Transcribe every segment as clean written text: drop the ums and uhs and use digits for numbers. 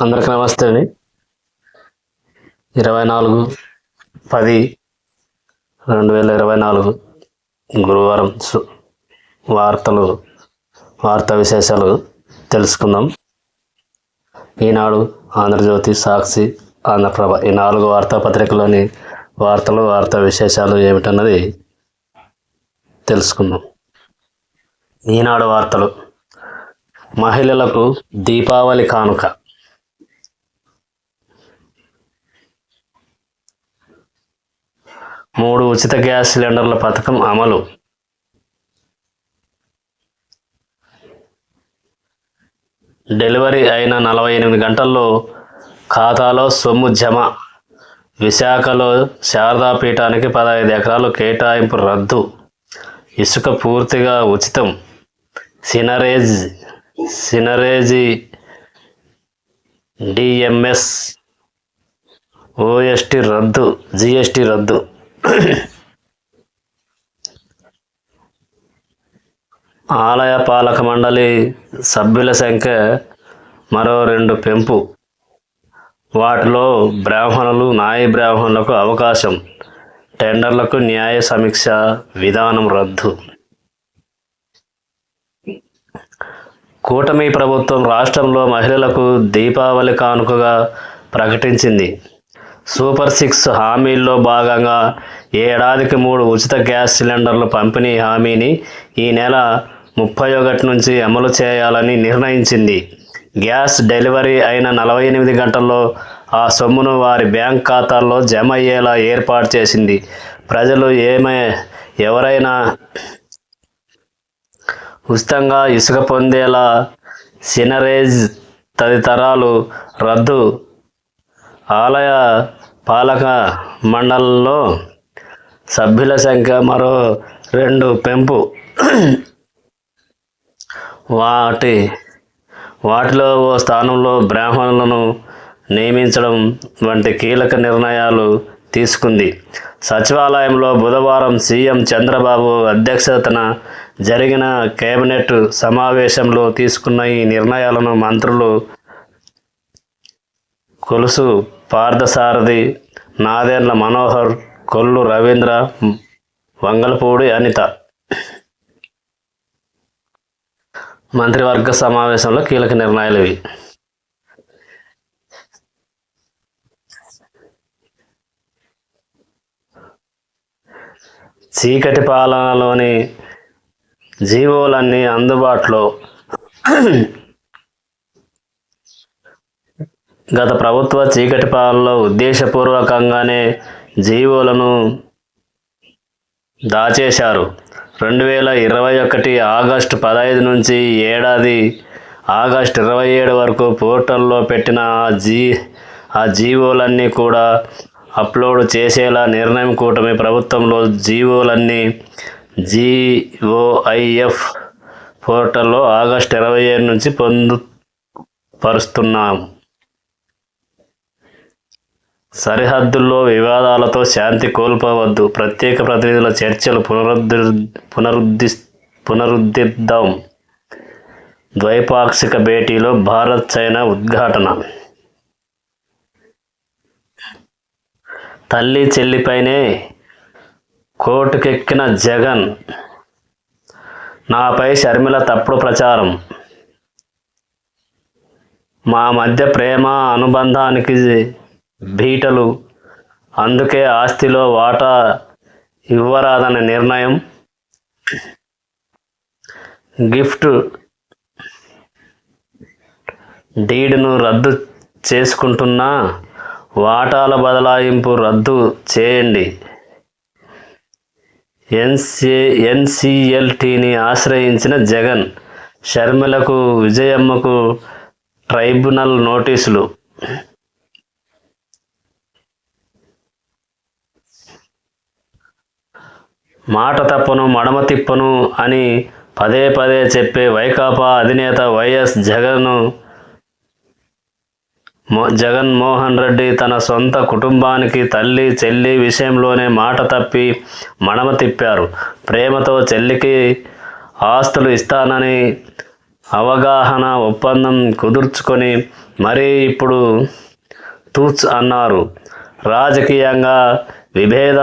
అందరికి నమస్తే అండి. 24/10/2024 గురువారం వార్తా విశేషాలు తెలుసుకుందాం. ఈనాడు, ఆంధ్రజ్యోతి, సాక్షి, ఆంధ్రప్రభ ఈ 4 వార్తాపత్రికలోని వార్తా విశేషాలు ఏమిటన్నది తెలుసుకుందాం. ఈనాడు వార్తలు: మహిళలకు దీపావళి కానుక, 3 ఉచిత గ్యాస్ సిలిండర్ల పథకం అమలు, డెలివరీ అయిన 48 గంటల్లో ఖాతాలో సొమ్ము జమ, విశాఖలో శారదాపీఠానికి 15 ఎకరాలు కేటాయింపు రద్దు, ఇసుక పూర్తిగా ఉచితం, సినరేజీ డిఎంఎస్ జిఎస్టీ రద్దు, ఆలయ పాలక మండలి సభ్యుల సంఖ్య మరో 2 పెంపు, వాటిలో బ్రాహ్మణులు, నాయి బ్రాహ్మణులకు అవకాశం, టెండర్లకు న్యాయ సమీక్ష విధానం రద్దు. కూటమి ప్రభుత్వం రాష్ట్రంలో మహిళలకు దీపావళి కానుకగా ప్రకటించింది. సూపర్ 6 హామీల్లో భాగంగా ఏడాదికి 3 ఉచిత గ్యాస్ సిలిండర్ల పంపిణీ హామీని ఈ నెల 31 నుంచి అమలు చేయాలని నిర్ణయించింది. గ్యాస్ డెలివరీ అయిన 48 గంటల్లో ఆ సొమ్మును వారి బ్యాంక్ ఖాతాల్లో జమ అయ్యేలా ఏర్పాటు చేసింది. ప్రజలు ఎవరైనా ఉచితంగా ఇసుక పొందేలా సినరేజ్ తదితరాలు రద్దు. ఆలయ పాలక మండలిలో సభ్యుల సంఖ్య మరో 2 పెంపు, వాటిలో ఓ స్థానంలో బ్రాహ్మణులను నియమించడం వంటి కీలక నిర్ణయాలు తీసుకుంది. సచివాలయంలో బుధవారం సీఎం చంద్రబాబు అధ్యక్షతన జరిగిన కేబినెట్ సమావేశంలో తీసుకున్న ఈ నిర్ణయాలను మంత్రులు కొలుసు పార్థసారథి, నాదెండ్ల మనోహర్, కొల్లు రవీంద్ర, వంగలపూడి అనిత మంత్రివర్గ సమావేశంలో కీలక నిర్ణయాలు ఇవి. చీకటి పాలనలోని జీవోలన్నీ అందుబాటులో. గత ప్రభుత్వ చీకటి పాలనలో ఉద్దేశపూర్వకంగానే జీవోలను దాచేశారు. 2021 ఆగస్టు 15 నుంచి ఏడాది ఆగస్టు 27 వరకు పోర్టల్లో పెట్టిన ఆ జీవోలన్నీ కూడా అప్లోడ్ చేసేలా నిర్ణయం. కూటమి ప్రభుత్వంలో జీవోలన్నీ GOIF పోర్టల్లో ఆగస్టు 27 నుంచి పొందుపరుస్తున్నాం. సరిహద్దుల్లో వివాదాలతో శాంతి కోల్పోవద్దు, ప్రత్యేక ప్రతినిధుల చర్చలు పునరుద్ధరిద్దాం. ద్వైపాక్షిక భేటీలో భారత్ చైనా ఉద్ఘాటన. తల్లి చెల్లిపైనే కోర్టుకెక్కిన జగన్, నాపై షర్మిల తప్పుడు ప్రచారం, మా మధ్య ప్రేమ అనుబంధానికి బీటలు, అందుకే ఆస్తిలో వాటా ఇవ్వరాదన్న నిర్ణయం, గిఫ్ట్ డీడ్ను రద్దు చేసుకుంటున్నా, వాటాల బదలాయింపు రద్దు చేయండి, NCLTని ఆశ్రయించిన జగన్, షర్మిలకు, విజయమ్మకు ట్రైబ్యునల్ నోటీసులు. మాట తప్పను మడమ తిప్పను అని పదే చెప్పే వైకాపా అధినేత వైఎస్ జగన్మోహన్ రెడ్డి తన సొంత కుటుంబానికి తల్లి చెల్లి విషయంలోనే మాట తప్పి మడమ తిప్పారు. ప్రేమతో చెల్లికి ఆస్తులు ఇస్తానని అవగాహన ఒప్పందం కుదుర్చుకొని మరీ ఇప్పుడు తూచ్ అన్నారు. రాజకీయంగా విభేద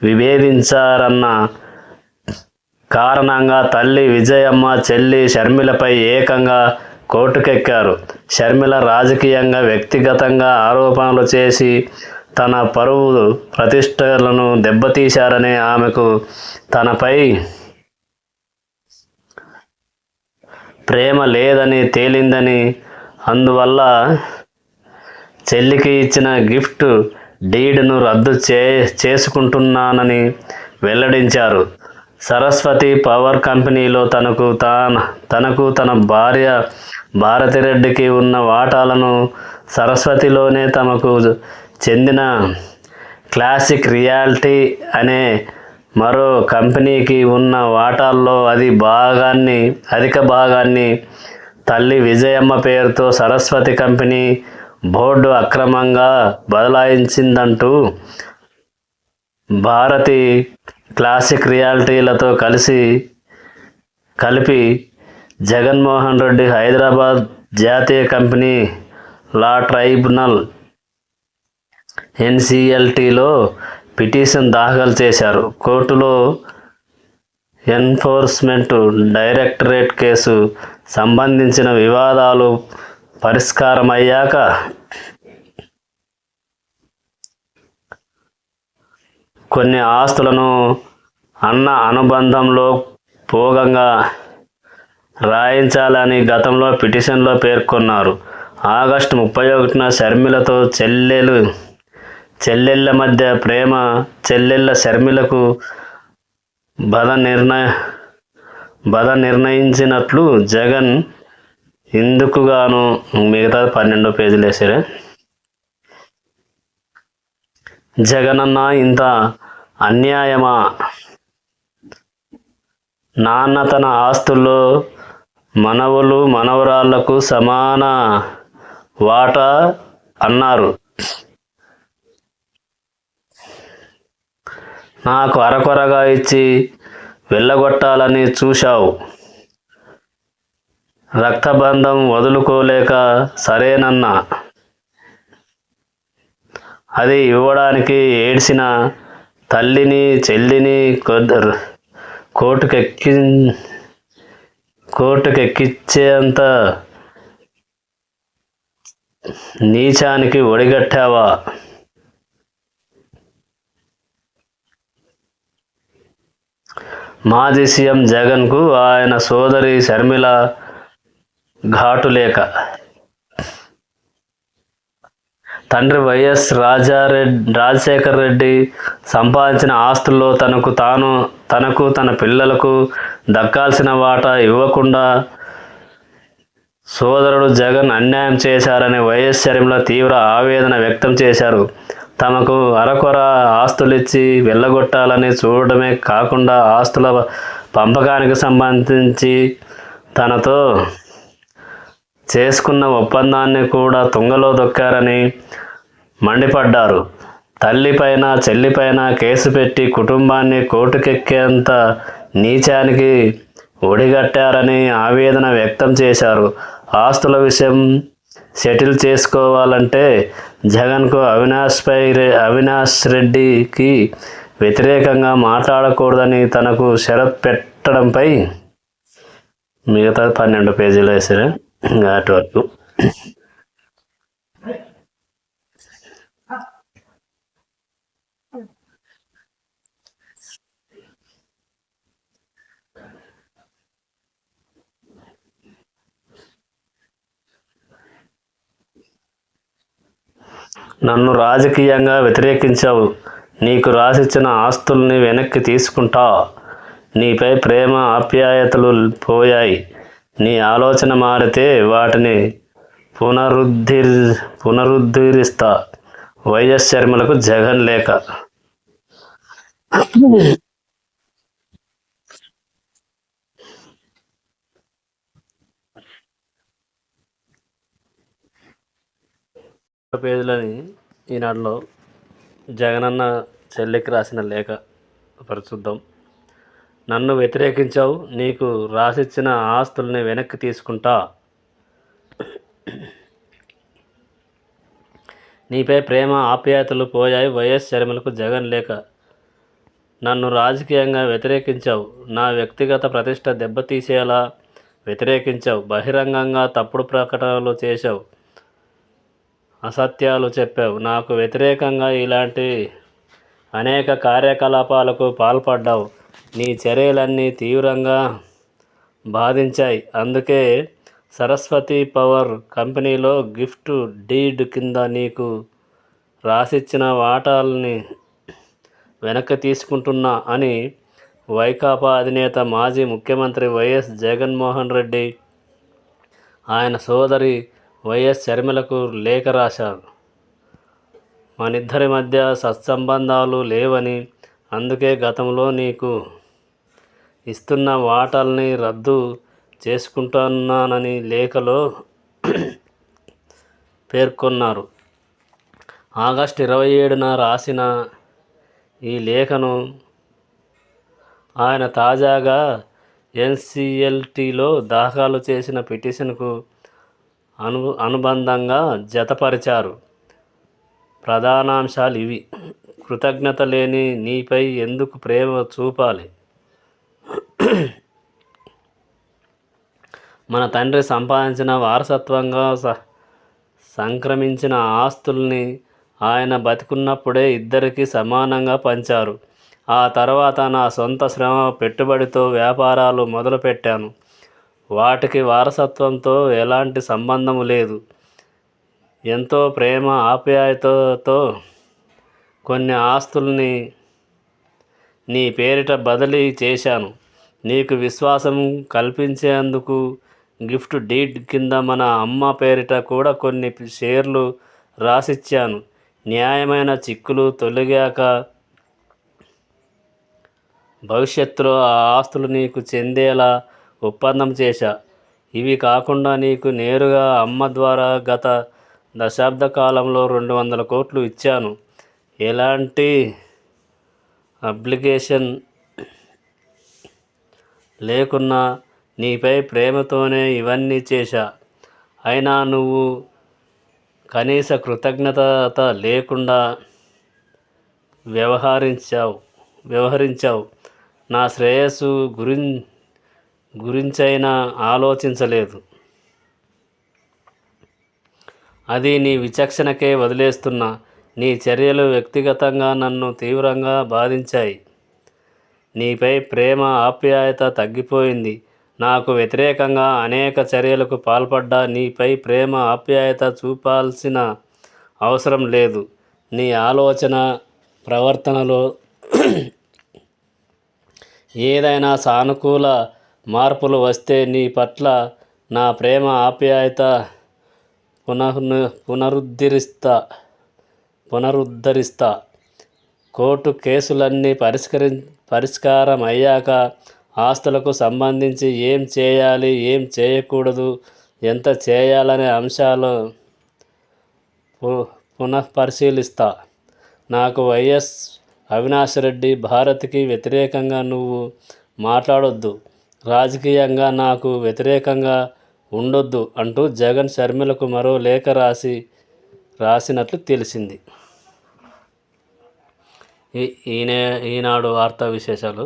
విభేదించారన్న కారణంగా తల్లి విజయమ్మ, చెల్లి షర్మిలపై ఏకంగా కోర్టుకెక్కారు. షర్మిల రాజకీయంగా, వ్యక్తిగతంగా ఆరోపణలు చేసి తన పరువు ప్రతిష్టలను దెబ్బతీశారని, ఆమెకు తనపై ప్రేమ లేదని తేలిందని, అందువల్ల చెల్లికి ఇచ్చిన గిఫ్ట్ డీడ్ను రద్దు చేసుకుంటున్నానని వెల్లడించారు. సరస్వతి పవర్ కంపెనీలో తనకు తన భార్య భారతిరెడ్డికి ఉన్న వాటాలను సరస్వతిలోనే తమకు చెందిన క్లాసిక్ రియాలిటీ అనే మరో కంపెనీకి ఉన్న వాటాల్లో అధిక భాగాన్ని తల్లి విజయమ్మ పేరుతో సరస్వతి కంపెనీ బోర్డు అక్రమంగా బదలాయించిందంటూ భారతి క్లాసిక్ రియాలిటీలతో కలిపి జగన్మోహన్ రెడ్డి హైదరాబాద్ జాతీయ కంపెనీ లా ట్రైబ్యునల్ ఎన్సిఎల్టీలో పిటిషన్ దాఖలు చేశారు. కోర్టులో ఎన్ఫోర్స్మెంట్ డైరెక్టరేట్ కేసు సంబంధించిన వివాదాలు పరిష్కారమయ్యాక కొన్ని ఆస్తులను అన్న అనుబంధంలో పోగంగా రాయించాలని గతంలో పిటిషన్లో పేర్కొన్నారు. ఆగస్టు 31న షర్మిలతో చెల్లెళ్ళ మధ్య ప్రేమ చెల్లెళ్ళ షర్మిలకు బద నిర్ణయించినట్లు జగన్ ఇందుకుగాను మిగతా 12 పేజీలు వేసారే. జగనన్న ఇంత అన్యాయమా? నాన్న తన ఆస్తుల్లో మనవలు మనవరాళ్లకు సమాన వాటా అన్నారు. నాకు అరకొరగా ఇచ్చి వెళ్ళగొట్టాలని చూశావు. రక్తబంధం వదులుకోలేక సరేనన్నా. అది ఇవ్వడానికి ఏడ్చిన తల్లిని చెల్లిని కోర్టుకెక్కించేంత నీచానికి ఒడిగట్టావా? మాజీ సీఎం జగన్కు ఆయన సోదరి షర్మిల ఘాటు లేక, తండ్రి వైఎస్ రాజశేఖర రెడ్డి సంపాదించిన ఆస్తుల్లో తనకు తన పిల్లలకు దక్కాల్సిన వాటా ఇవ్వకుండా సోదరుడు జగన్ అన్యాయం చేశారని వైఎస్ షర్మిల తీవ్ర ఆవేదన వ్యక్తం చేశారు. తమకు అరకొర ఆస్తులిచ్చి వెళ్ళగొట్టాలని చూడడమే కాకుండా ఆస్తుల పంపకానికి సంబంధించి తనతో చేసుకున్న ఒప్పందాన్ని కూడా తుంగలో దొక్కారని మండిపడ్డారు. తల్లిపైన చెల్లిపైన కేసు పెట్టి కుటుంబాన్ని కోర్టుకెక్కేంత నీచానికి ఒడిగట్టారని ఆవేదన వ్యక్తం చేశారు. ఆస్తుల విషయం సెటిల్ చేసుకోవాలంటే జగన్కు అవినాష్ రెడ్డికి వ్యతిరేకంగా మాట్లాడకూడదని తనకు షరత్ పెట్టడంపై మిగతా 12 పేజీలు వేసారు. అటు వరకు నన్ను రాజకీయంగా వ్యతిరేకించావు. నీకు రాసిచ్చిన ఆస్తుల్ని వెనక్కి తీసుకుంటా. నీపై ప్రేమ ఆప్యాయతలు పోయాయి. నీ ఆలోచన మారితే వాటిని పునరుద్ధరిస్తా. వైఎస్ షర్మిలకు జగన్ లేఖ. పేజీలని ఈనాడులో జగనన్న చెల్లికి రాసిన లేఖ పరిశుద్ధం. నన్ను వ్యతిరేకించావు. నీకు రాసిచ్చిన ఆస్తుల్ని వెనక్కి తీసుకుంటా. నీపై ప్రేమ ఆప్యాయతలు పోయాయి. వైఎస్ షర్మిలకు జగన్ లేక నన్ను రాజకీయంగా వ్యతిరేకించావు. నా వ్యక్తిగత ప్రతిష్ట దెబ్బతీసేలా వ్యతిరేకించావు. బహిరంగంగా తప్పుడు ప్రకటనలు చేశావు. అసత్యాలు చెప్పావు. నాకు వ్యతిరేకంగా ఇలాంటి అనేక కార్యకలాపాలకు పాల్పడ్డావు. నీ చర్యలన్నీ తీవ్రంగా బాధించాయి. అందుకే సరస్వతి పవర్ కంపెనీలో గిఫ్ట్ డీడ్ కింద నీకు రాసిచ్చిన వాటాల్ని వెనక్కి తీసుకుంటున్నా అని వైకాపా అధినేత మాజీ ముఖ్యమంత్రి వైఎస్ జగన్మోహన్ రెడ్డి ఆయన సోదరి వైఎస్ షర్మిలకు లేఖ రాశారు. మనిద్దరి మధ్య సత్సంబంధాలు లేవని, అందుకే గతంలో నీకు ఇస్తున్న వాటాల్ని రద్దు చేసుకుంటున్నానని లేఖలో పేర్కొన్నారు. ఆగస్టు 27న రాసిన ఈ లేఖను ఆయన తాజాగా ఎన్సిఎల్టీలో దాఖలు చేసిన పిటిషన్కు అనుబంధంగా జతపరిచారు. ప్రధానాంశాలు ఇవి: కృతజ్ఞత లేని నీపై ఎందుకు ప్రేమ చూపాలి? మన తండ్రి సంపాదించిన వారసత్వంగా సంక్రమించిన ఆస్తుల్ని ఆయన బతికున్నప్పుడే ఇద్దరికీ సమానంగా పంచారు. ఆ తర్వాత నా సొంత శ్రమ పెట్టుబడితో వ్యాపారాలు మొదలుపెట్టాను. వాటికి వారసత్వంతో ఎలాంటి సంబంధము లేదు. ఎంతో ప్రేమ ఆప్యాయతతో కొన్ని ఆస్తుల్ని నీ పేరిట బదిలీ చేశాను. నీకు విశ్వాసం కల్పించేందుకు గిఫ్ట్ డీడ్ కింద మన అమ్మ పేరిట కూడా కొన్ని షేర్లు రాసిచ్చాను. న్యాయమైన చిక్కులు తొలగాక భవిష్యత్తులో ఆ ఆస్తులు నీకు చెందేలా ఒప్పందం చేశా. ఇవి కాకుండా నీకు నేరుగా అమ్మ ద్వారా గత దశాబ్ద కాలంలో 200 కోట్లు ఇచ్చాను. ఎలాంటి అబ్లిగేషన్ లేకున్నా నీపై ప్రేమతోనే ఇవన్నీ చేశా. అయినా నువ్వు కనీస కృతజ్ఞత లేకుండా వ్యవహరించావు. నా శ్రేయస్సు గురించైనా ఆలోచించలేదు. అది నీ విచక్షణకే వదిలేస్తున్నా. నీ చర్యలు వ్యక్తిగతంగా నన్ను తీవ్రంగా బాధించాయి. నీపై ప్రేమ ఆప్యాయత తగ్గిపోయింది. నాకు వ్యతిరేకంగా అనేక చర్యలకు పాల్పడ్డా నీపై ప్రేమ ఆప్యాయత చూపాల్సిన అవసరం లేదు. నీ ఆలోచన ప్రవర్తనలో ఏదైనా సానుకూల మార్పులు వస్తే నీ పట్ల నా ప్రేమ ఆప్యాయత పునరుద్ధరిస్తా. కోర్టు కేసులన్నీ పరిష్కారం అయ్యాక ఆస్తులకు సంబంధించి ఏం చేయాలి, ఏం చేయకూడదు, ఎంత చేయాలనే అంశాలు పునఃపరిశీలిస్తా. నాకు వైఎస్ అవినాష్ రెడ్డి భారత్కి వ్యతిరేకంగా నువ్వు మాట్లాడొద్దు, రాజకీయంగా నాకు వ్యతిరేకంగా ఉండొద్దు అంటూ జగన్ షర్మిలకు మరో లేఖ రాసినట్లు తెలిసింది. ఈనాడు వార్తా విశేషాలు.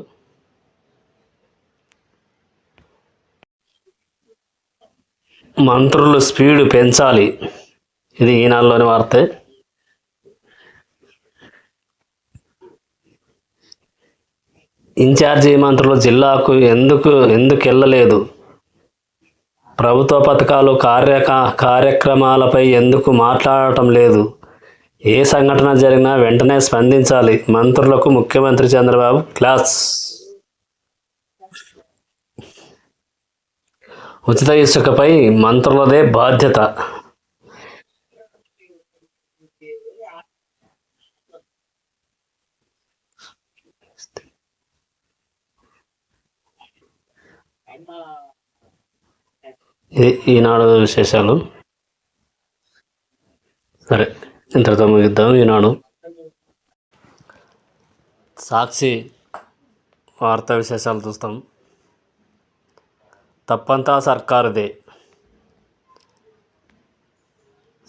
మంత్రులు స్పీడ్ పెంచాలి. ఇది ఈనాడులోని వార్తే. ఇన్ఛార్జి మంత్రులు జిల్లాకు ఎందుకు వెళ్ళలేదు? ప్రభుత్వ పథకాలు కార్యక్రమాలపై ఎందుకు మాట్లాడటం లేదు? ఏ సంఘటన జరిగినా వెంటనే స్పందించాలి. మంత్రులకు ముఖ్యమంత్రి చంద్రబాబు క్లాస్. ఉచిత ఇసుకపై మంత్రులదే బాధ్యత. ఇది ఈనాడు విశేషాలు. సరే, ఇంతటితో ముగిద్దాం ఈనాడు. సాక్షి వార్తా విశేషాలు చూస్తాం. తప్పంతా సర్కారుదే,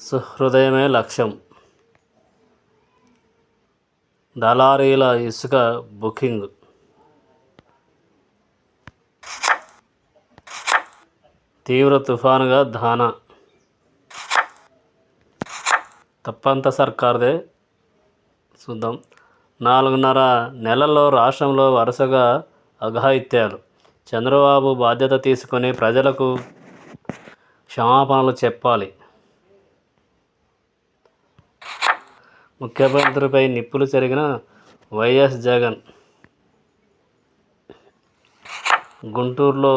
సుహృదయమే లక్ష్యం, దళారీల ఇసుక బుకింగ్, తీవ్ర తుఫానుగా ధానా. తప్పంతా సర్కారుదే చూద్దాం. 4.5 నెలల్లో రాష్ట్రంలో వరుసగా అఘాయిత్యాలు. చంద్రబాబు బాధ్యత తీసుకొని ప్రజలకు క్షమాపణలు చెప్పాలి. ముఖ్యమంత్రిపై నిప్పులు చెరిగిన వైఎస్ జగన్. గుంటూరులో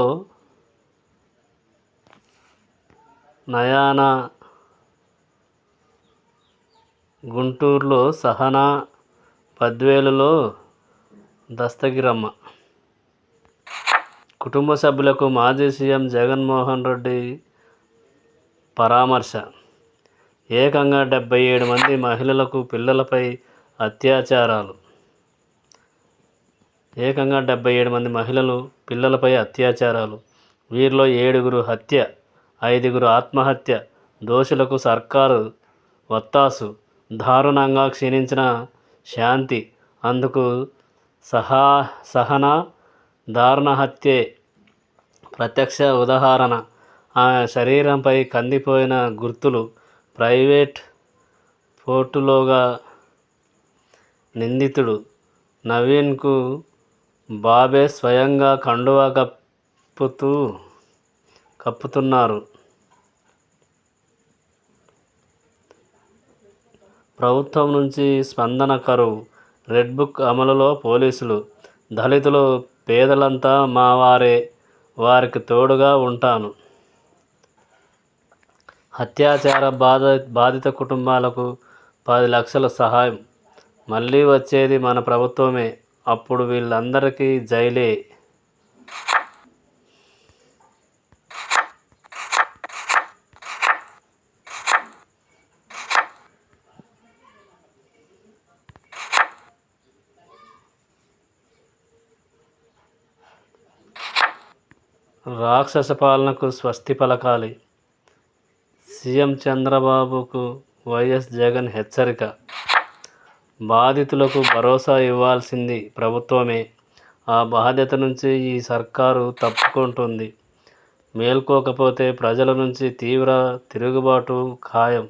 సహనా, బద్వేలులో దస్తగిరమ్మ. కుటుంబ సభ్యులకు మాజీ సీఎం జగన్మోహన్ రెడ్డి పరామర్శ. ఏకంగా 77 మంది మహిళలకు పిల్లలపై అత్యాచారాలు. 77 అత్యాచారాలు. వీరిలో 7 హత్య, 5 ఆత్మహత్య. దోషులకు సర్కారు వత్తాసు. దారుణంగా క్షీణించిన శాంతి. అందుకు సహనా దారుణ హత్యే ప్రత్యక్ష ఉదాహరణ. ఆమె శరీరంపై కందిపోయిన గుర్తులు. ప్రైవేట్ పోర్టులోగా నిందితుడు నవీన్కు బాబే స్వయంగా కండువా కప్పుతున్నారు. ప్రభుత్వం నుంచి స్పందన కరువు. రెడ్ బుక్ అమలులో పోలీసులు. దళితులు, పేదలంతా మా వారే, వారికి తోడుగా ఉంటాను. అత్యాచార బాధిత కుటుంబాలకు 10 లక్షల సహాయం. మళ్ళీ వచ్చేది మన ప్రభుత్వమే, అప్పుడు వీళ్ళందరికీ జైలే. రాక్షస పాలనకు స్వస్తి పలకాలి. సీఎం చంద్రబాబుకు వైఎస్ జగన్ హెచ్చరిక. బాధితులకు భరోసా ఇవ్వాల్సింది ప్రభుత్వమే. ఆ బాధ్యత నుంచి ఈ సర్కారు తప్పుకుంటుంది. మేల్కోకపోతే ప్రజల నుంచి తీవ్ర తిరుగుబాటు ఖాయం.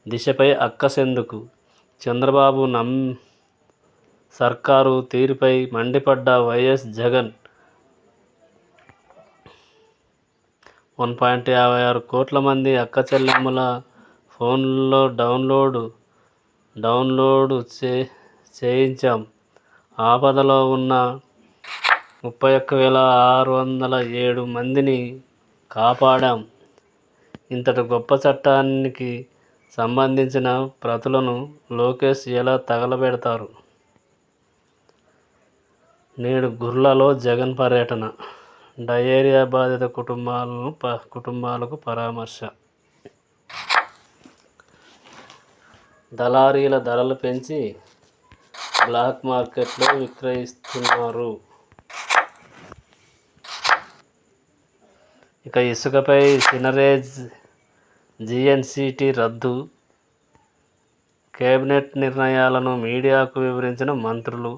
దిశపై అక్కసెందుకు? చంద్రబాబు సర్కారు తీరుపై మండిపడ్డ వైఎస్ జగన్. 1.56 కోట్ల మంది అక్క చెల్లెమ్మల ఫోన్లలో డౌన్లోడ్ చేయించాం. ఆపదలో ఉన్న 31,607 మందిని కాపాడాం. ఇంతటి గొప్ప చట్టానికి సంబంధించిన ప్రతులను లోకేష్ ఎలా తగలబెడతారు? నేడు గుర్లలో జగన్ పర్యటన. డయేరియా బాధిత కుటుంబాలకు పరామర్శ. దళారీల ధరలు పెంచి బ్లాక్ మార్కెట్లో విక్రయిస్తున్నారు. ఇక ఇసుకపై సినరేజ్ జీఎన్సీటీ రద్దు. కేబినెట్ నిర్ణయాలను మీడియాకు వివరించిన మంత్రులు.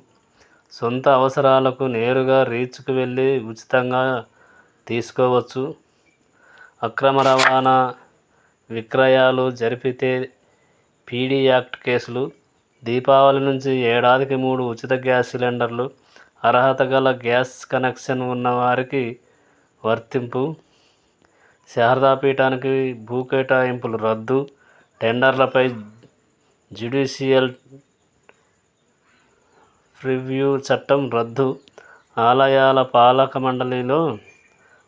సొంత అవసరాలకు నేరుగా రీచ్కు వెళ్ళి ఉచితంగా తీసుకోవచ్చు. అక్రమ రవాణా, విక్రయాలు జరిపితే పీడీ యాక్ట్ కేసులు. దీపావళి నుంచి ఏడాదికి 3 ఉచిత గ్యాస్ సిలిండర్లు. అర్హత గల గ్యాస్ కనెక్షన్ ఉన్నవారికి వర్తింపు. శారదాపీఠానికి భూ కేటాయింపులు రద్దు. టెండర్లపై జ్యుడిషియల్ ప్రివ్యూ చట్టం రద్దు. ఆలయాల పాలక మండలిలో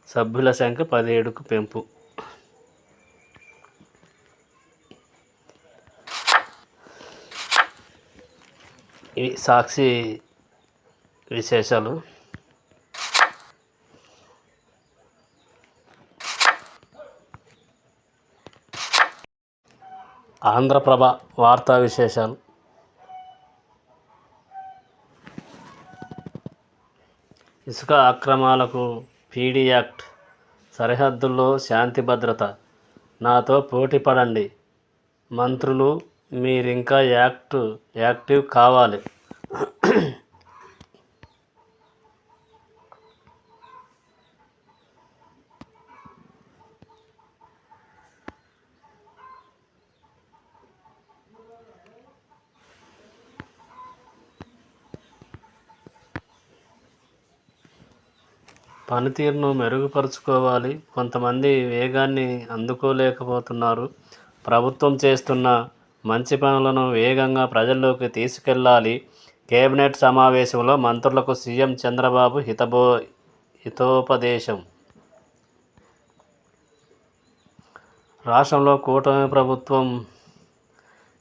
సభ్యుల సంఖ్య 17కు పెంపు. ఇవి సాక్షి విశేషాలు. ఆంధ్రప్రభ వార్తా విశేషాలు. ఇసుక అక్రమాలకు పీడీ యాక్ట్, సరిహద్దుల్లో శాంతి భద్రత, నాతో పోటీ పడండి మంత్రులు, మీరింకా యాక్టివ్ కావాలి. పనితీరును మెరుగుపరుచుకోవాలి. కొంతమంది వేగాన్ని అందుకోలేకపోతున్నారు. ప్రభుత్వం చేస్తున్న మంచి పనులను వేగంగా ప్రజల్లోకి తీసుకెళ్లాలి. కేబినెట్ సమావేశంలో మంత్రులకు సీఎం చంద్రబాబు హితోపదేశం. రాష్ట్రంలో కూటమి ప్రభుత్వం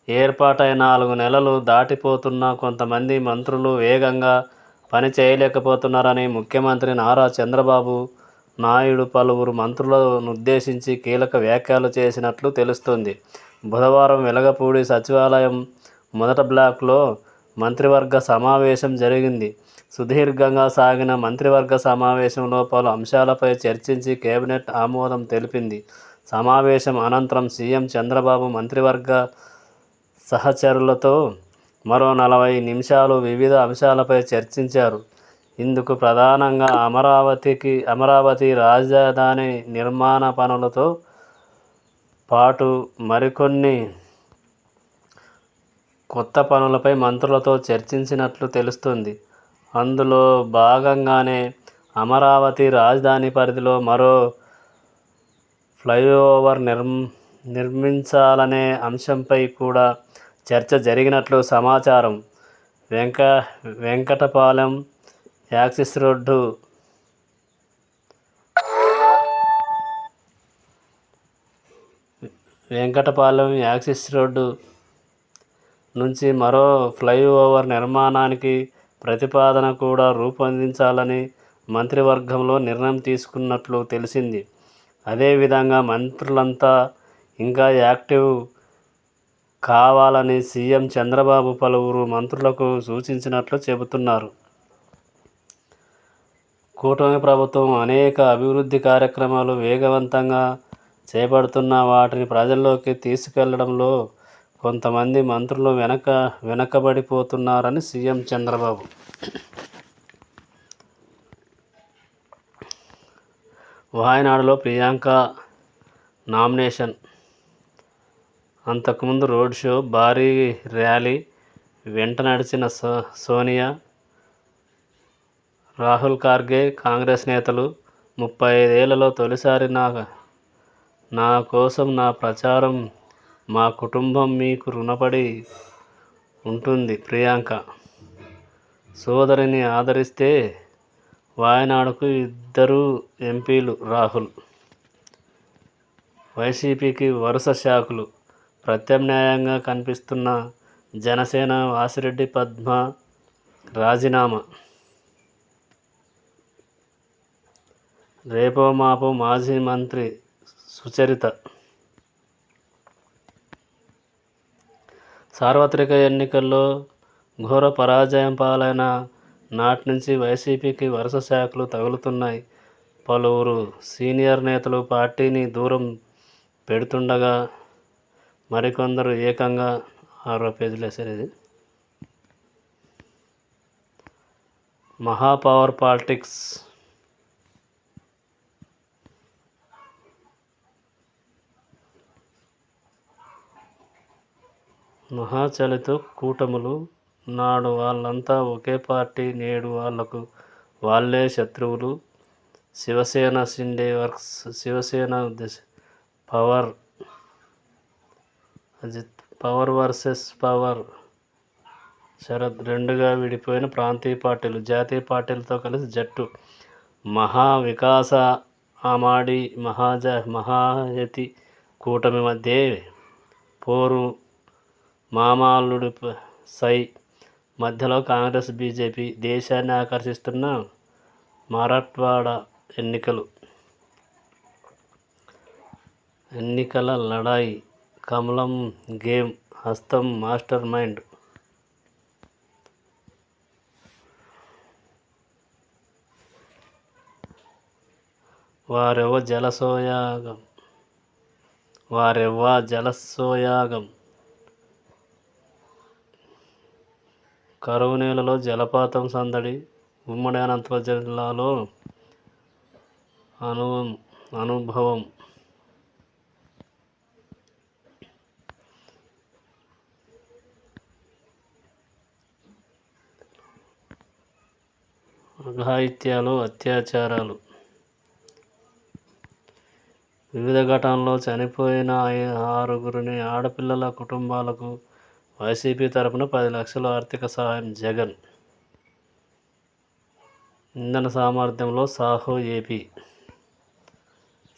ఏర్పాటై 4 నెలలు దాటిపోతున్నా కొంతమంది మంత్రులు వేగంగా పని చేయలేకపోతున్నారని ముఖ్యమంత్రి నారా చంద్రబాబు నాయుడు పలువురు మంత్రులనుద్దేశించి కీలక వ్యాఖ్యలు చేసినట్లు తెలుస్తోంది. బుధవారం వెలగపూడి సచివాలయం మొదటి బ్లాక్లో మంత్రివర్గ సమావేశం జరిగింది. సుదీర్ఘంగా సాగిన మంత్రివర్గ సమావేశంలో పలు అంశాలపై చర్చించి కేబినెట్ ఆమోదం తెలిపింది. సమావేశం అనంతరం సీఎం చంద్రబాబు మంత్రివర్గ సహచరులతో మరో 40 నిమిషాలు వివిధ అంశాలపై చర్చించారు. ఇందుకు ప్రధానంగా అమరావతి రాజధాని నిర్మాణ పనులతో పాటు మరికొన్ని కొత్త పనులపై మంత్రులతో చర్చించినట్లు తెలుస్తుంది. అందులో భాగంగానే అమరావతి రాజధాని పరిధిలో మరో ఫ్లైఓవర్ నిర్మించాలనే అంశంపై కూడా చర్చ జరిగినట్లు సమాచారం. వెంకటపాలెం యాక్సిస్ రోడ్డు నుంచి మరో ఫ్లైఓవర్ నిర్మాణానికి ప్రతిపాదన కూడా రూపొందించాలని మంత్రివర్గంలో నిర్ణయం తీసుకున్నట్లు తెలిసింది. అదేవిధంగా మంత్రులంతా ఇంకా యాక్టివ్ కావాలని సీఎం చంద్రబాబు పలువురు మంత్రులకు సూచించినట్లు చెబుతున్నారు. కూటమి ప్రభుత్వం అనేక అభివృద్ధి కార్యక్రమాలు వేగవంతంగా చేపడుతున్న వాటిని ప్రజల్లోకి తీసుకెళ్లడంలో కొంతమంది మంత్రులు వెనకబడిపోతున్నారని సీఎం చంద్రబాబు వాయనాడులో ప్రియాంక నామినేషన్, అంతకుముందు రోడ్ షో, భారీ ర్యాలీ వెంట నడిచిన సోనియా, రాహుల్ ఖార్గే కాంగ్రెస్ నేతలు. 35 ఏళ్లలో తొలిసారి నా కోసం నా ప్రచారం, మా కుటుంబం మీకు రుణపడి ఉంటుంది. ప్రియాంక సోదరిని ఆదరిస్తే వాయనాడుకు 2 ఎంపీలు రాహుల్. వైసీపీకి వరుస షాకులు. ప్రత్యామ్నాయంగా కనిపిస్తున్న జనసేన వాసిరెడ్డి పద్మ రాజీనామా. రేపో మాపో మాజీ మంత్రి సుచరిత. సార్వత్రిక ఎన్నికల్లో ఘోర పరాజయం పాలైన నాటి నుంచి వైసీపీకి వరుస షాకులు తగులుతున్నాయి. పలువురు సీనియర్ నేతలు పార్టీని దూరం పెడుతుండగా మరికొందరు ఏకంగా 6వ పేజీలో వేసేది మహాపవర్ పాలిటిక్స్. మహాచలిత కూటములు. నాడు వాళ్ళంతా ఒకే పార్టీ, నేడు వాళ్లకు వాళ్ళే శత్రువులు. శివసేన షిండే వర్క్స్. శివసేన పవర్, అజిత్ పవర్ వర్సెస్ పవర్. శరద్. 2గా విడిపోయిన ప్రాంతీయ పార్టీలు జాతీయ పార్టీలతో కలిసి జట్టు. మహావికాస ఆమాడి మహాయతి కూటమి మధ్య పోరు. మామాల్లుడు సై. మధ్యలో కాంగ్రెస్ బీజేపీ. దేశాన్ని ఆకర్షిస్తున్న మరాఠ్వాడా ఎన్నికల లడాయి. కమలం గేమ్. హస్తం మాస్టర్ మైండ్. వారెవ్వ జలసోయాగం వారెవ్వ జలసోయాగం కరువు నేలలో జలపాతం సందడి ఉమ్మడి అనంతపురం జిల్లాలో అనుభవం అఘాయిత్యాలు అత్యాచారాలు వివిధ ఘటనల్లో చనిపోయిన 6 ఆడపిల్లల కుటుంబాలకు వైసీపీ తరపున 10 లక్షల ఆర్థిక సహాయం జగన్. ఇంధన సామర్థ్యంలో సాహో ఏపీ.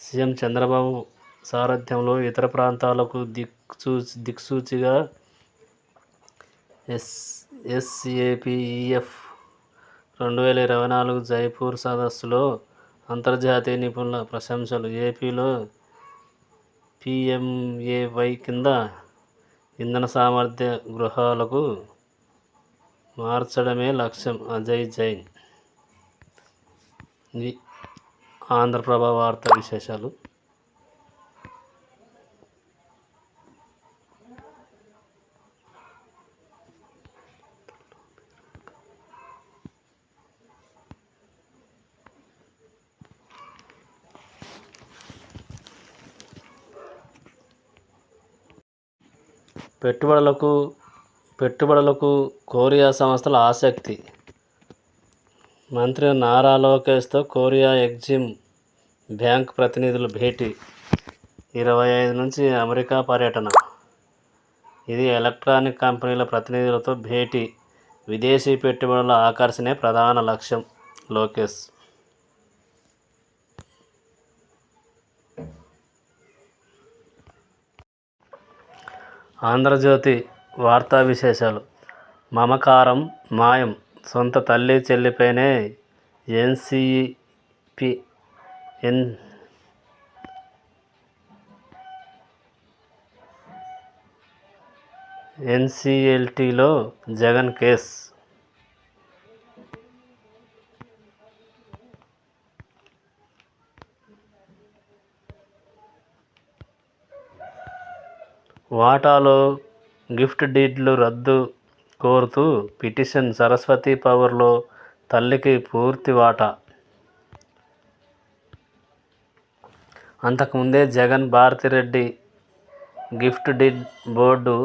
సీఎం చంద్రబాబు సారథ్యంలో ఇతర ప్రాంతాలకు దిక్సూచిగా ఎస్ఏపీఈఎఫ్ 2024 జైపూర్ సదస్సులో అంతర్జాతీయ నిపుణుల ప్రశంసలు. ఏపీలో PMAY కింద ఇంధన సామర్థ్య గృహాలకు మార్చడమే లక్ష్యం. అజయ్ జైన్. ఇది ఆంధ్రప్రభ వార్తా విశేషాలు. పెట్టుబడులకు కొరియా సంస్థల ఆసక్తి. మంత్రి నారా లోకేష్తో కొరియా ఎగ్జిమ్ బ్యాంక్ ప్రతినిధుల భేటీ. 25 నుంచి అమెరికా పర్యటన. ఇది ఎలక్ట్రానిక్ కంపెనీల ప్రతినిధులతో భేటీ. విదేశీ పెట్టుబడుల ఆకర్షణే ప్రధాన లక్ష్యం. లోకేష్. ఆంధ్రజ్యోతి వార్తా విశేషాలు. మమకారం మాయం. సొంత తల్లి చెల్లిపైనే ఎన్సీఎల్టీలో జగన్ కేస్. వాటాలో గిఫ్ట్ డీడ్లు రద్దు కోరుతూ పిటిషన్. సరస్వతి పవర్లో తల్లికి పూర్తి వాటా. అంతకుముందే Jagan Bharathi Reddy gift deed board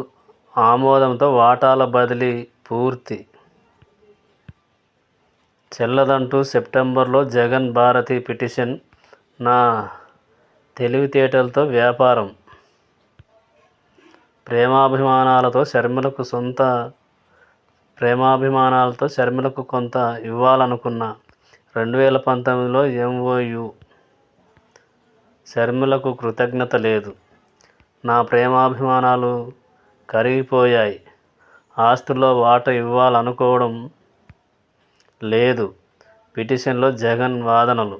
ఆమోదంతో వాటాల బదిలీ పూర్తి. చెల్లదంటూ సెప్టెంబర్లో జగన్ భారతి పిటిషన్. నా తెలివితేటలతో వ్యాపారం. ప్రేమాభిమానాలతో షర్మిలకు కొంత ఇవ్వాలనుకున్నా. 2019లో MOU. షర్మిలకు కృతజ్ఞత లేదు. నా ప్రేమాభిమానాలు కరిగిపోయాయి. ఆస్తుల్లో వాటా ఇవ్వాలనుకోవడం లేదు. పిటిషన్లో జగన్ వాదనలు.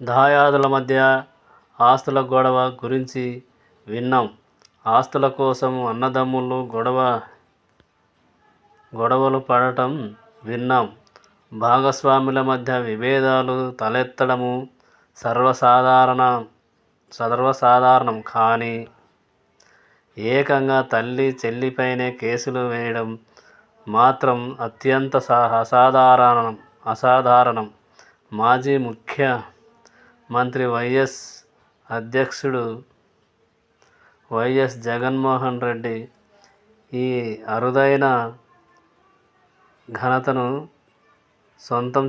దాయాదుల మధ్య ఆస్తుల గొడవ గురించి విన్నాం. ఆస్తుల కోసం అన్నదమ్ములు గొడవలు పడటం విన్నాం. భాగస్వాముల మధ్య విభేదాలు తలెత్తడము సర్వసాధారణం. కానీ ఏకంగా తల్లి చెల్లిపైనే కేసులు వేయడం మాత్రం అత్యంత అసాధారణం. మాజీ ముఖ్యమంత్రి అధ్యక్షుడు వైఎస్ జగన్మోహన్ రెడ్డి ఈ అరుదైన ఘనతను సొంతం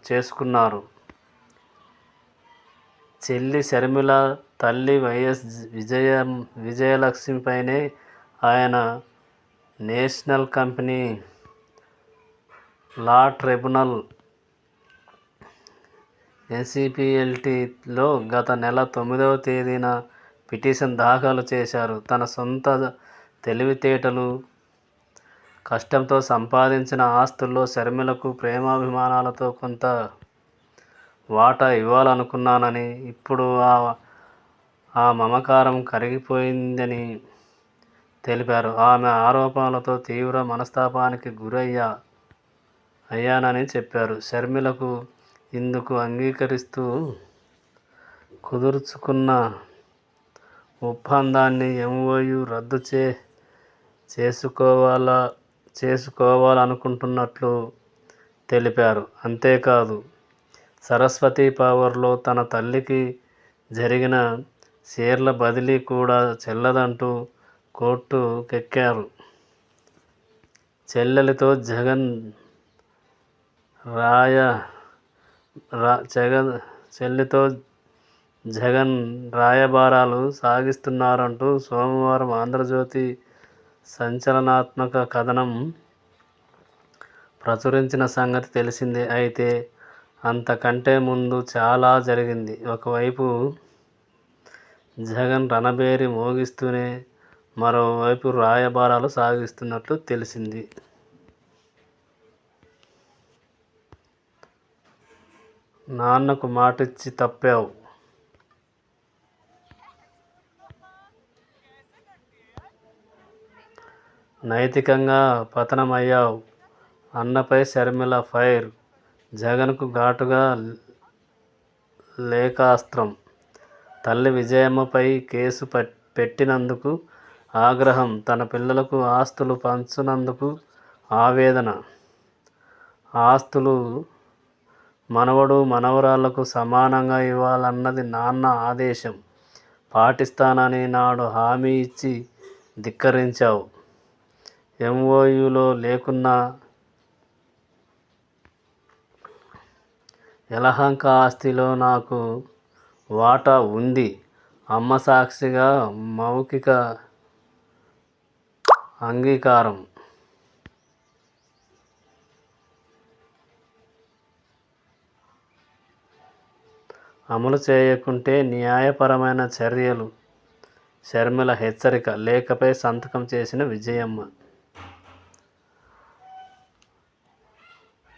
చేసుకున్నారు. చెల్లి షర్మిల, తల్లి వైఎస్ విజయలక్ష్మిపైనే ఆయన నేషనల్ కంపెనీ లా ట్రైబ్యునల్ NCPLTలో గత నెల 9వ తేదీన పిటిషన్ దాఖలు చేశారు. తన సొంత తెలివితేటలు, కష్టంతో సంపాదించిన ఆస్తుల్లో షర్మిలకు ప్రేమాభిమానాలతో కొంత వాటా ఇవ్వాలనుకున్నానని, ఇప్పుడు ఆ మమకారం కరిగిపోయిందని తెలిపారు. ఆమె ఆరోపణలతో తీవ్ర మనస్తాపానికి అయ్యానని చెప్పారు. షర్మిలకు ఇందుకు అంగీకరిస్తూ కుదుర్చుకున్న ఒప్పందాన్ని ఎంఓయూ రద్దు చేసుకోవాలనుకుంటున్నట్లు తెలిపారు. అంతేకాదు, సరస్వతి పవర్లో తన తల్లికి జరిగిన షేర్ల బదిలీ కూడా చెల్లదంటూ కోర్టుకెక్కారు. చెల్లెలితో జగన్ రాయబారాలు సాగిస్తున్నారంటూ సోమవారం ఆంధ్రజ్యోతి సంచలనాత్మక కథనం ప్రచురించిన సంగతి తెలిసిందే. అయితే అంతకంటే ముందు చాలా జరిగింది. ఒకవైపు జగన్ రణభేరి మోగిస్తూనే మరోవైపు రాయబారాలు సాగిస్తున్నట్లు తెలిసింది. నాన్నకు మాటిచ్చి తప్పావు, నైతికంగా పతనమయ్యావు అన్నపై షర్మిల ఫైర్. జగన్కు ఘాటుగా లేఖాస్త్రం. తల్లి విజయమ్మపై కేసు పెట్టినందుకు ఆగ్రహం. తన పిల్లలకు ఆస్తులు పంచనందుకు ఆవేదన. ఆస్తులు మనవడు మనవరాళ్లకు సమానంగా ఇవ్వాలన్నది నాన్న ఆదేశం. పాటిస్తానని నాడు హామీ ఇచ్చి ధిక్కరించావు. ఎంఓయూలో లేకున్నా యలహంక ఆస్తిలో నాకు వాటా ఉంది. అమ్మ సాక్షిగా మౌఖిక అంగీకారం. అమలు చేయకుంటే న్యాయపరమైన చర్యలు. షర్మిల హెచ్చరిక. లేఖపై సంతకం చేసిన విజయమ్మ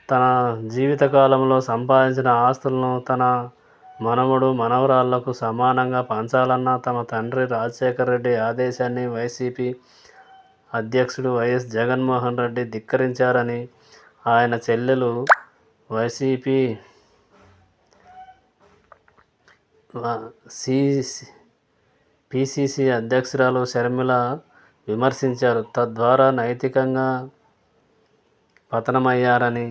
తన జీవితకాలంలో సంపాదించిన ఆస్తులను తన మనవడు మనవరాళ్లకు సమానంగా పంచాలన్న తమ తండ్రి రాజశేఖర రెడ్డి ఆదేశాన్ని వైసీపీ అధ్యక్షుడు వైఎస్ జగన్మోహన్ రెడ్డి ధిక్కరించారని ఆయన చెల్లెలు వైసీపీ పిసిసి అధ్యక్షురాలు షర్మిల విమర్శించారు. తద్వారా నైతికంగా పతనమయ్యారని,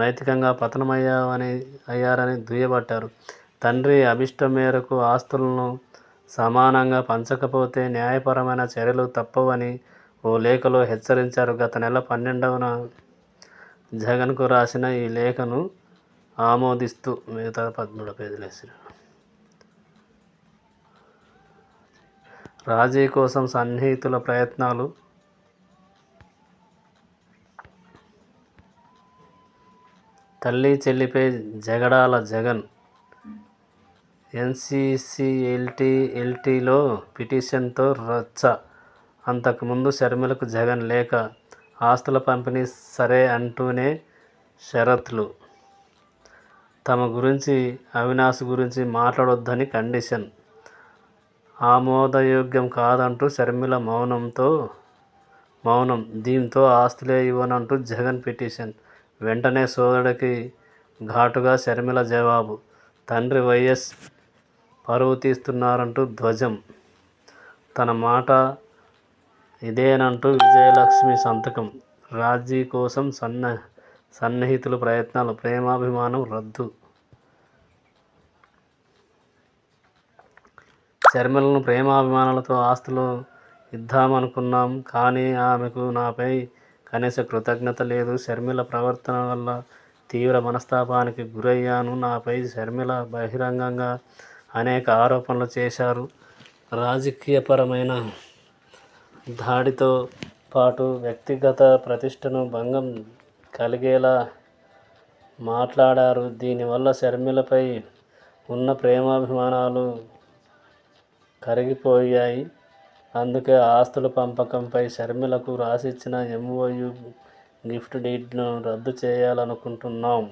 నైతికంగా పతనమయ్యారని దుయ్యబట్టారు. తండ్రి అభిష్టం మేరకు ఆస్తులను సమానంగా పంచకపోతే న్యాయపరమైన చర్యలు తప్పవని ఓ లేఖలో హెచ్చరించారు. గత నెల 12న జగన్కు రాసిన ఈ లేఖను ఆమోదిస్తూ మిగతా 13 పేజీలు రాజీ కోసం సన్నిహితుల ప్రయత్నాలు. తల్లి చెల్లిపై జగడాల జగన్. ఎన్సీసీఎల్టీలో పిటిషన్తో రచ్చ. అంతకుముందు షర్మిలకు జగన్ లేఖ. ఆస్తుల పంపిణీ సరే అంటూనే షరతులు. తమ గురించి, అవినాష్ గురించి మాట్లాడొద్దని కండిషన్. ఆమోదయోగ్యం కాదంటూ షర్మిల మౌనం. దీంతో ఆస్తులే ఇవ్వనంటూ జగన్ పిటిషన్. వెంటనే సోదరుడికి ఘాటుగా షర్మిల జవాబు. తండ్రి వైఎస్ పరువు తీస్తున్నారంటూ ధ్వజం. తన మాట ఇదేనంటూ విజయలక్ష్మి సంతకం. రాజీ కోసం సన్నిహితులు ప్రయత్నాలు. ప్రేమాభిమానం రద్దు. షర్మిలను ప్రేమాభిమానాలతో ఆస్తులు ఇద్దామనుకున్నాం, కానీ ఆమెకు నాపై కనీస కృతజ్ఞత లేదు. షర్మిల ప్రవర్తన వల్ల తీవ్ర మనస్తాపానికి గురయ్యాను. నాపై షర్మిల బహిరంగంగా అనేక ఆరోపణలు చేశారు. రాజకీయపరమైన దాడితో పాటు వ్యక్తిగత ప్రతిష్టను భంగం కలిగేలా మాట్లాడారు. దీనివల్ల షర్మిలపై ఉన్న ప్రేమాభిమానాలు కరిగిపోయాయి. అందుకే ఆస్తుల పంపకంపై షర్మిలకు రాసిచ్చిన ఎంఓయూ గిఫ్ట్ డీడ్ను రద్దు చేయాలనుకుంటున్నాం.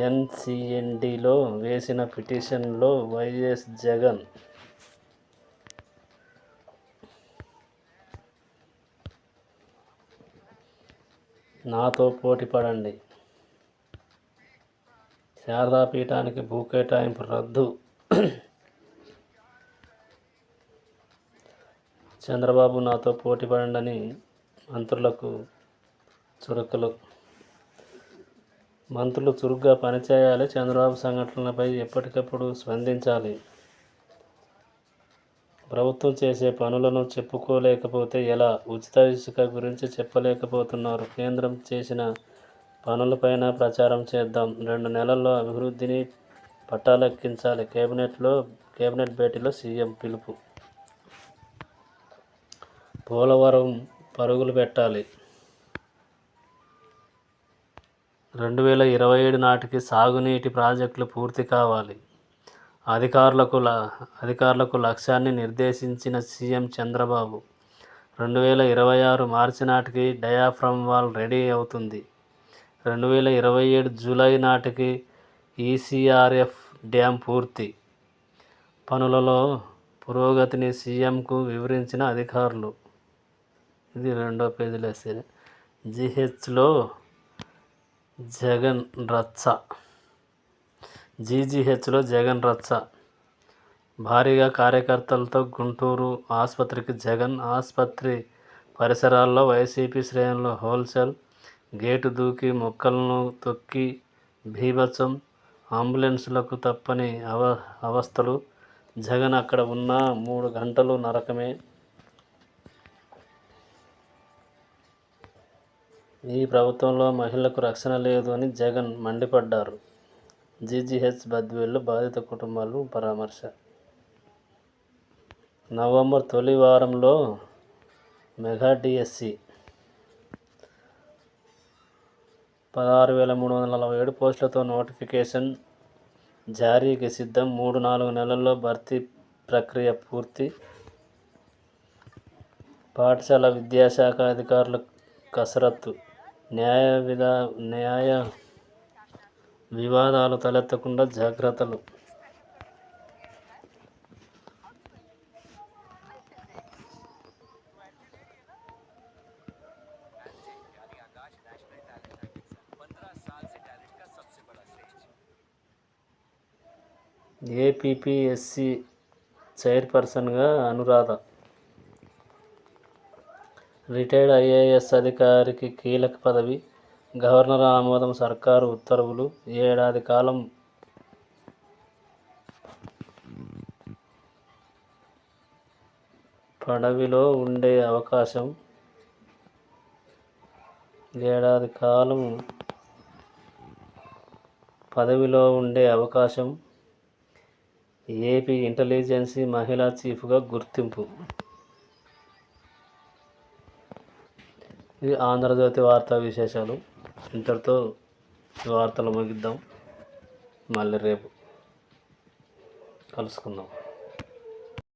ఎన్సీఎన్డీలో వేసిన పిటిషన్లో వైఎస్ జగన్ నాతో పోటీ పడండి, శారదాపీఠానికి భూ కేటాయింపు రద్దు, చంద్రబాబు నాతో పోటీ పడండి మంత్రులకు మంత్రులు చురుగ్గా పనిచేయాలి. చంద్రబాబు సంఘటనలపై ఎప్పటికప్పుడు స్పందించాలి. ప్రభుత్వం చేసే పనులను చెప్పుకోలేకపోతే ఎలా? ఉచిత ఇసుక గురించి చెప్పలేకపోతున్నారు. కేంద్రం చేసిన పనులపైన ప్రచారం చేద్దాం. 2 నెలల్లో అభివృద్ధిని పట్టాలెక్కించాలి. కేబినెట్ భేటీలో సీఎం పిలుపు. పోలవరం పరుగులు పెట్టాలి. 2027 నాటికి సాగునీటి ప్రాజెక్టులు పూర్తి కావాలి. అధికారులకు లక్ష్యాన్ని నిర్దేశించిన సీఎం చంద్రబాబు. 2026 మార్చి నాటికి డయాఫ్రమ్ వాల్ రెడీ అవుతుంది. 2027 జూలై నాటికి ఈసీఆర్ఎఫ్ డ్యాం పూర్తి. పనులలో పురోగతిని సీఎంకు వివరించిన అధికారులు. ఇది 2వ పేజీలో వేసేది. జీజీహెచ్లో జగన్ రచ్చ. భారీగా కార్యకర్తలతో గుంటూరు ఆసుపత్రికి జగన్. ఆసుపత్రి పరిసరాల్లో వైసీపీ శ్రేణులు హోల్సేల్ గేటు దూకి మొక్కలను తొక్కి బీభత్సం. అంబులెన్సులకు తప్పని అవస్థలు. జగన్ అక్కడ ఉన్న 3 గంటలు నరకమే. ఈ ప్రభుత్వంలో మహిళలకు రక్షణ లేదు అని జగన్ మండిపడ్డారు. జీజీహెచ్ బద్వేలు బాధిత కుటుంబాలు పరామర్శ. నవంబర్ తొలి వారంలో మెగా డిఎస్సి 16,347 పోస్టులతో నోటిఫికేషన్ జారీకి సిద్ధం. 3-4 నెలల్లో భర్తీ ప్రక్రియ పూర్తి. పాఠశాల విద్యాశాఖ అధికారుల కసరత్తు. న్యాయ వివాదాలు తలెత్తకుండా జాగ్రత్తలు. ఏపీపీఎస్సీ చైర్పర్సన్గా అనురాధ. రిటైర్డ్ ఐఏఎస్ అధికారికి కీలక పదవి. గవర్నర్ ఆమోదం. సర్కారు ఉత్తర్వులు. ఏడాది కాలం పదవిలో ఉండే అవకాశం. ఏపీ ఇంటెలిజెన్సీ మహిళా చీఫ్గా గుర్తింపు. ఇది ఆంధ్రజ్యోతి వార్తా విశేషాలు. ఇంతటితో వార్తలు ముగిద్దాం. మళ్ళీ రేపు కలుసుకుందాం.